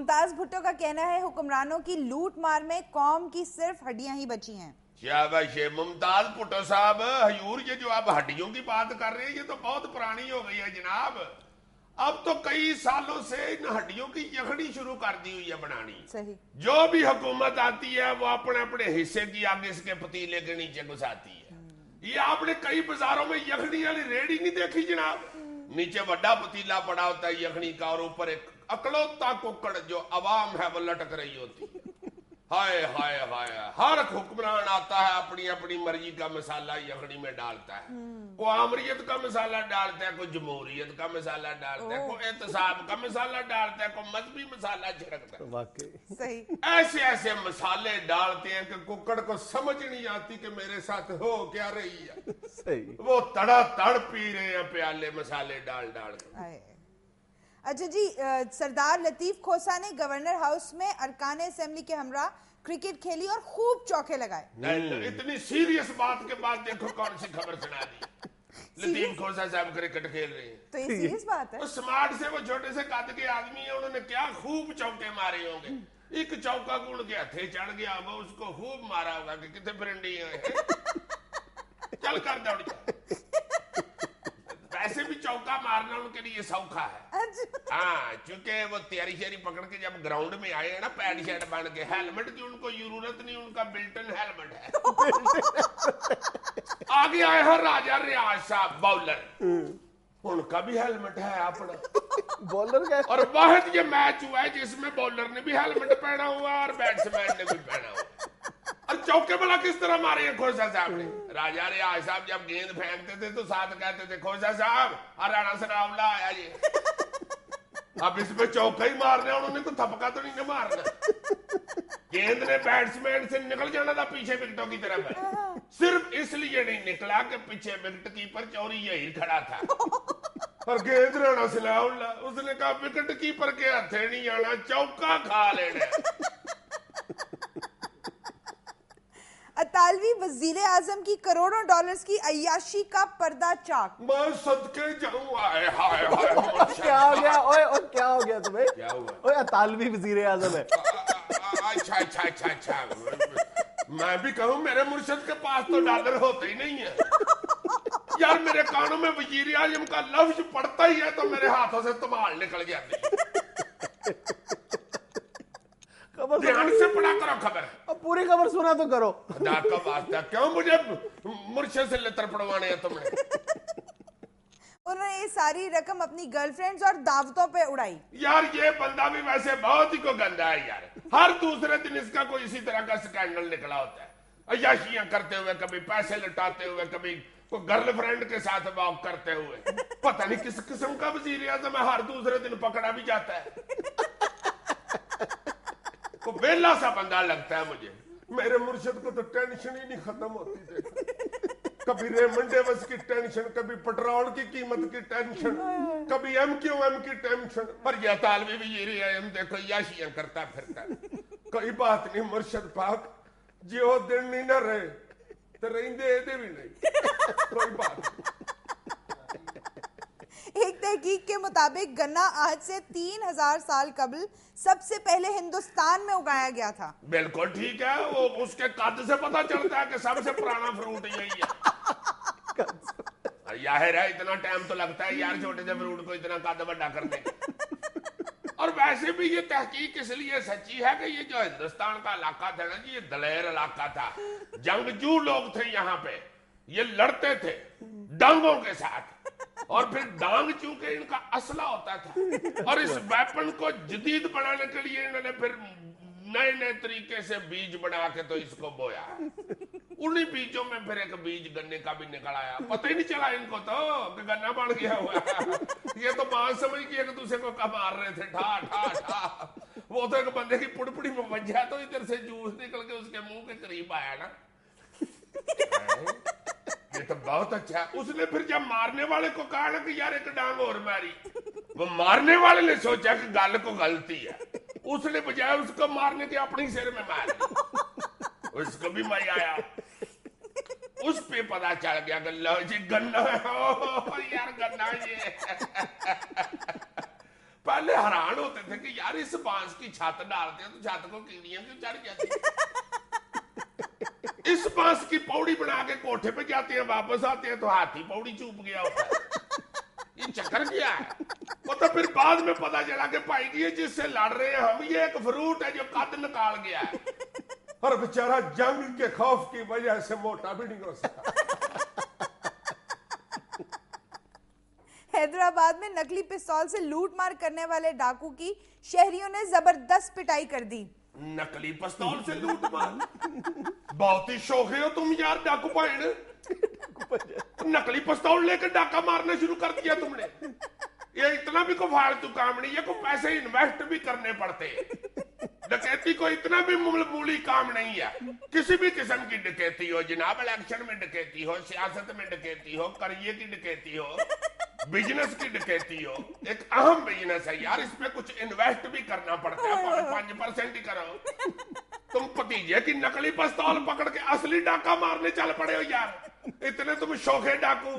मुमताज भुट्टो का कहना है हुक्मरानों की लूट मार में कौम की सिर्फ हड्डियां ही बची हैं। शाबाश मुमताज भुट्टो साहब, हजूर ये जो आप हड्डियों की बात कर रहे हैं ये तो बहुत पुरानी हो गई है जनाब। अब तो कई सालों से इन हड्डियों की यखनी शुरू कर दी हुई है बनानी। सही। जो भी हुकूमत आती है वो अपने अपने हिस्से की आगे इसके पतीले के नीचे घुसाती है। ये आपने कई बाजारों में यखनी वाली रेडी नहीं देखी जनाब? नीचे बड़ा पतीला पड़ा होता है यखनी का और ऊपर एक अकलौता कुकड़ जो अवाम है वो लटक रही होती है। हाय हाय हाय, हर हुक्मरान आता है अपनी अपनी मर्जी का मसाला यखनी में डालता है। कोई आमरीत का मसाला डालता है, कोई जमहूरियत का मसाला डालता है, कोई एहतसाब का मसाला डालता है, कोई मजहबी मसाला छिड़कता है। वाकई सही। ऐसे ऐसे मसाले डालते हैं कि कुकड़ को समझ नहीं आती कि मेरे साथ हो क्या रही है। सही। वो तड़ा तड़ पी रहे हैं प्याले मसाले डाल डाल के। अच्छा जी, सरदार लतीफ खोसा ने गवर्नर हाउस में अरकान असेंबली के हमरा क्रिकेट खेली और खूब चौके लगाए। इतनी सीरियस बात के बाद देखो कौन सी खबर सुना दी। लतीफ खोसा साहब क्रिकेट खेल रहे हैं तो ये सीरियस बात है। वो स्मार्ट से वो छोटे से कद के आदमी है, उन्होंने क्या खूब चौके मारे होंगे। एक चौका गुण के हथे चढ़ गया, वो उसको खूब मारा होगा कि कितने फ्रेंडी है चल कर दौड़ जा। वैसे भी चौका मारना उनके लिए सौखा है। हाँ, क्योंकि वो तैयारी शेरी पकड़ के जब ग्राउंड में आए ना पैंट शर्ट बन के, हेलमेट की उनको जरूरत नहीं, उनका बिल्टन हेलमेट है। आगे आए हैं राजा रियाज साहब बॉलर, उनका भी हेलमेट है अपना। बॉलर का और वाहिद ये मैच हुआ है जिसमें बॉलर ने भी हेलमेट पहना हुआ और बैट्समैन ने भी पहना हुआ। और चौके भला किस तरह मारे हैं खोसा साहब ने? राजा रियाज साहब जब गेंद फेंकते थे तो साथ कहते थे खोसा साहब हरियाणा से रावला आया ये। अब इसमें चौका ही मारना, उन्होंने तो थपका तो नहीं मारना। गेंद ने बैट्समैन से निकल जाना था पीछे विकेटों की तरफ, सिर्फ इसलिए नहीं निकला कि पीछे विकेट कीपर चौरी यही खड़ा था और गेंद राणा से रावला, उसने कहा विकेट कीपर के हथे नहीं आना, चौका खा लेना। अतालवी वजीरे आजम की करोड़ों डॉलर्स की अय्याशी का पर्दा चाक। मैं सदके जाऊं। हाय हाय हाय क्या हो गया? ओए ओए क्या हो गया तुम्हें? क्या हुआ? ओए अतालवी वजीर आजम है। अच्छा अच्छा अच्छा अच्छा, मैं भी कहूं मेरे मुर्शद के पास तो डॉलर होते ही नहीं है यार। मेरे कानों में वजीर आजम का लफ्ज पड़ता ही है तो मेरे हाथों से तमाल निकल जाती है। ध्यान से पढ़ा करो खबर। अब पूरी खबर सुना तो करो। खुदा का वास्ता, क्यों मुझे मुर्शद से लेतर पड़वाने हैं तुम्हें? उन्होंने ये सारी रकम अपनी गर्लफ्रेंड्स और दावतों पे उड़ाई। यार ये बंदा भी वैसे बहुत ही को गंदा है यार। हर दूसरे दिन इसका कोई इसी तरह का स्कैंडल निकला होता है, अय्याशियां करते हुए, कभी पैसे लुटाते हुए, कभी कोई गर्लफ्रेंड के साथ वॉक करते हुए। पता नहीं किस किस्म का वजीर आज़म है, हर दूसरे दिन पकड़ा भी जाता है। को बेला सा बंदा लगता है मुझे। मेरे मुर्शिद को तो टेंशन ही नहीं खत्म होती थी। कभी रेमंड डेविस की टेंशन, कभी पेट्रोल की कीमत की टेंशन, कभी एमक्यूएम की टेंशन। पर यह तालवी भी ये हम देखो याशियां करता फिरता। कोई बात नहीं मुर्शिद पाक, जो दिन नहीं ना रहे तो रहेंदे एदे भी नहीं, कोई बात नहीं। एक तहकीक के मुताबिक गन्ना आज से 3000 साल कबल सबसे पहले हिंदुस्तान में उगाया गया था। बिल्कुल ठीक है, वो उसके कद से पता चलता है कि सबसे पुराना फ्रूट यही है। जाहिर है इतना टाइम तो लगता है यार छोटे से फ्रूट को इतना कद बड़ा करने का। और वैसे भी ये तहकीक इसलिए सच्ची है कि ये जो हिंदुस्तान का इलाका था ना जी, ये दलेर इलाका था। जंगजू लोग थे यहाँ पे, ये लड़ते थे डांगों के साथ, और फिर डांग चूंकि इनका असला होता था और इस वेपन को जदीद बनाने के लिए इन्होंने फिर नए नए तरीके से बीज बना के तो इसको बोया। उन्हीं बीजों में फिर एक बीज गन्ने का भी निकल आया। पता ही नहीं चला इनको तो कि गन्ना बन गया हुआ। ये तो बात समझ के एक दूसरे को कब मार रहे थे, ठा ठा ठा। वो तो एक बंदे की पुड़पुड़ी में बच गया तो इधर से जूस निकल के उसके मुंह के करीब आया ना। ये तो बहुत अच्छा। उसने फिर जब मारने वाले को कहा ना कि यार एक डांग और मारी, वो मारने वाले ने सोचा कि गल को गलती है, उसने बजाय उसको मारने के अपने सिर में मार दी। उसको भी मजा आया। उस पे पता चल गया कि लो जी गन्ना यार गन्ना ये। पहले हैरान होते थे कि यार यार इस बांस की छत डालते हैं तो छत को कीड़ियां क्यों चढ़ जाती हैं? इस बांस की पौड़ी बना के कोठे पे जाते हैं, वापस आते हैं तो हाथी पौड़ी चूप गया होता है। ये चक्कर क्या है? वो तो फिर बाद में पता चला कि भाई जी ये जिससे लड़ रहे हैं हम, ये एक फ्रूट है जो कद निकाल गया है। और बेचारा जंग के खौफ की वजह से मोटा भी नहीं हो सका। हैदराबाद में नकली पिस्तौल से लूटमार करने वाले डाकू की शहरियों ने जबरदस्त पिटाई कर दी। नकली पिस्तौल से लूट मार, बहुत ही शौक हो तुम यार डाकू भाईन। नकली पिस्तौल लेकर डाका मारना शुरू कर दिया तुमने। ये इतना भी कोई फालतू काम नहीं है, कोई पैसे इन्वेस्ट भी करने पड़ते। डकैती को इतना भी मूली काम नहीं है। किसी भी किस्म की डकैती हो जनाब, इलेक्शन में डकैती हो, सियासत में डकैती हो, करियर की डकैती हो, बिजनेस की डकैती हो, एक अहम बिजनेस है यार, इसमें कुछ इन्वेस्ट भी करना पड़ता है। 5% ही करो। तुम भतीजे की नकली पिस्तौल पकड़ के असली डाका मारने चल पड़े हो यार। इतने तुम शौखे डाकू,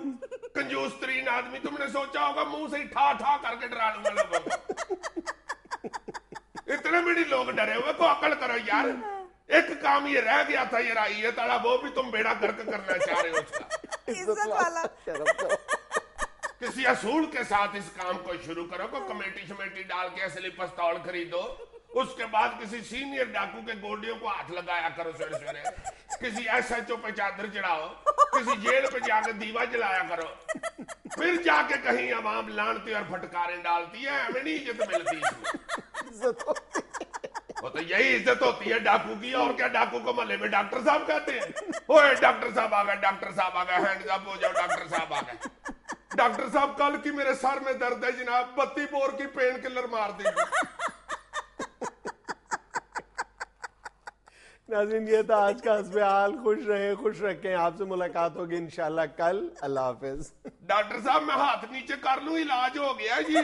कंजूस तरीन आदमी। तुमने सोचा होगा मुंह से ही ठा ठा करके डरा लूंगा लोगों को। इतने भी नहीं लोग डरे हुए, को अकल करो यार। एक काम ये रह गया था, ये राइयत वाला, वो भी तुम बेड़ा गर्क करना चाह रहे हो उसका। इज्जत वाला। किसी असूल के साथ इस काम को शुरू करो, को कमेटी शमेटी डाल के असली पिस्तौल खरीदो। उसके बाद किसी सीनियर डाकू के गोडियों को हाथ लगाया करो सवेरे सवेरे। किसी SHO पे चादर चढ़ाओ, किसी जेल पे जाकर दीवा जलाया करो, फिर जाके कहीं अवाम लानती और फटकारें डालती है। हमें नहीं इज्जत मिलती इसमें। वो तो यही इज्जत होती है डाकू की। और क्या, डाकू को मोहल्ले में डॉक्टर साहब कहते हैं। ओए डॉक्टर साहब आ गए, डॉक्टर साहब आ गए, हैंड्स अप हो जाओ, डॉक्टर साहब आ गए। डॉक्टर साहब कल की मेरे सर में दर्द है जनाब, 32 बोर की पेन किलर मार दीजिए। नाज़रीन, ये था आज का हस्बे हाल। खुश रहे, खुश रखें। आपसे मुलाकात होगी इंशाल्लाह कल। अल्लाह हाफिज। डॉक्टर साहब मैं हाथ नीचे कर लूं, इलाज हो गया जी।